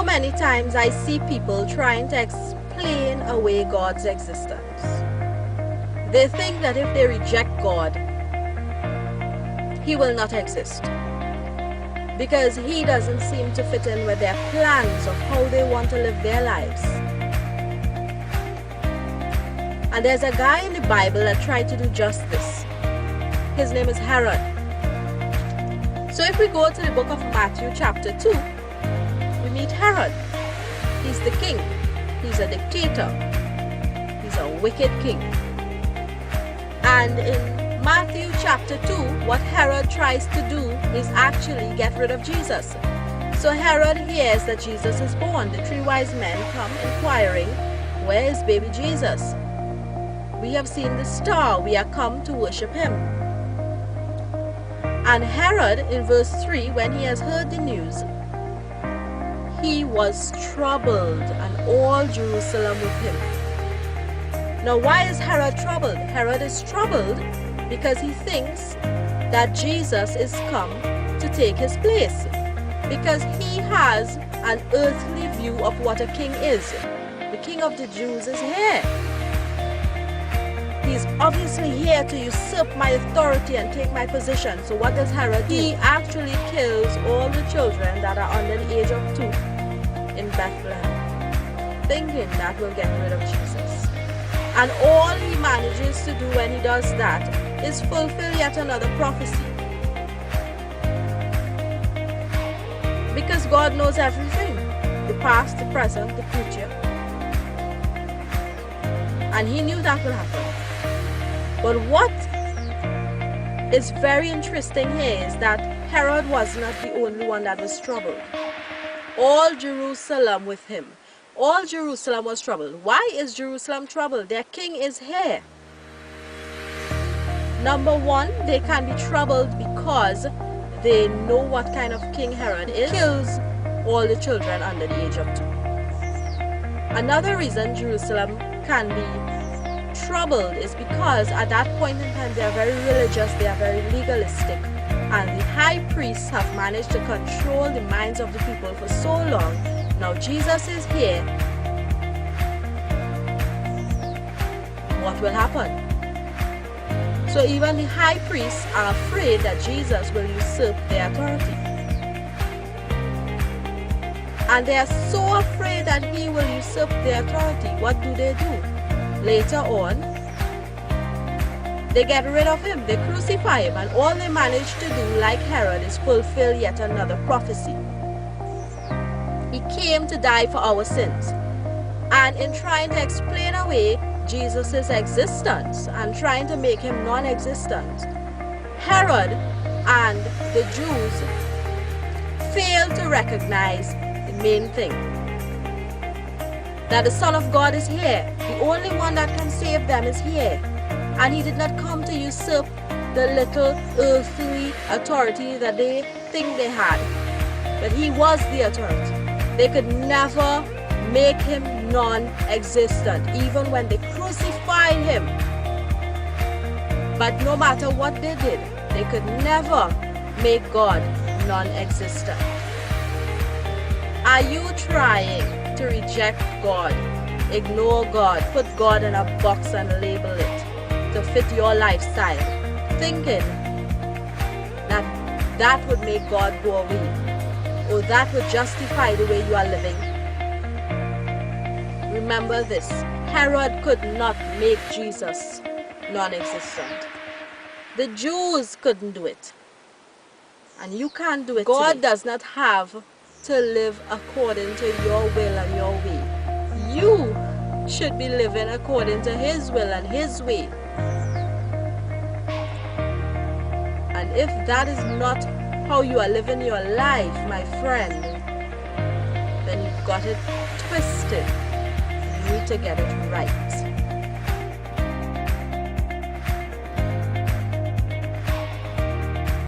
many times I see people trying to explain away God's existence. They think that if they reject God, He will not exist, because He doesn't seem to fit in with their plans of how they want to live their lives. And there's a guy in the Bible that tried to do just this. His name is Herod. So if we go to the book of Matthew chapter 2, we meet Herod. He's the king. He's a dictator. He's a wicked king. And in Matthew chapter 2, what Herod tries to do is actually get rid of Jesus. So Herod hears that Jesus is born. The three wise men come inquiring, where is baby Jesus? We have seen the star. We are come to worship him. And Herod, in verse 3, when he has heard the news, he was troubled, and all Jerusalem with him. Now, why is Herod troubled? Herod is troubled because he thinks that Jesus is come to take his place, because he has an earthly view of what a king is. The king of the Jews is here. He's obviously here to usurp my authority and take my position. So what does Herod do? He actually kills all the children that are under the age of 2 in Bethlehem, thinking that will get rid of Jesus. And all he manages to do when he does that is fulfill yet another prophecy. Because God knows everything, the past, the present, the future. And he knew that would happen. But what is very interesting here is that Herod was not the only one that was troubled. All Jerusalem with him. All Jerusalem was troubled. Why is Jerusalem troubled? Their king is here. Number one, they can be troubled because they know what kind of king Herod is. He kills all the children under the age of 2. Another reason Jerusalem can be troubled is because at that point in time they are very religious, they are very legalistic, and the high priests have managed to control the minds of the people for so long. Now Jesus is here. What will happen? So even the high priests are afraid that Jesus will usurp their authority, and they are so afraid that he will usurp their authority. What do? Later on, they get rid of him, they crucify him, and all they manage to do, like Herod, is fulfill yet another prophecy. He came to die for our sins. And in trying to explain away Jesus' existence and trying to make him non-existent, Herod and the Jews failed to recognize the main thing, that the Son of God is here. The only one that can save them is here. And he did not come to usurp the little earthly authority that they think they had. But he was the authority. They could never make him non-existent, even when they crucified him. But no matter what they did, they could never make God non-existent. Are you trying to reject God, ignore God, put God in a box and label it to fit your lifestyle, thinking that that would make God go away, or that would justify the way you are living? Remember this: Herod could not make Jesus non-existent. The Jews couldn't do it, and you can't do it. God does not have to live according to your will and your way. You should be living according to his will and his way. And if that is not how you are living your life, my friend, then you've got it twisted. You need to get it right.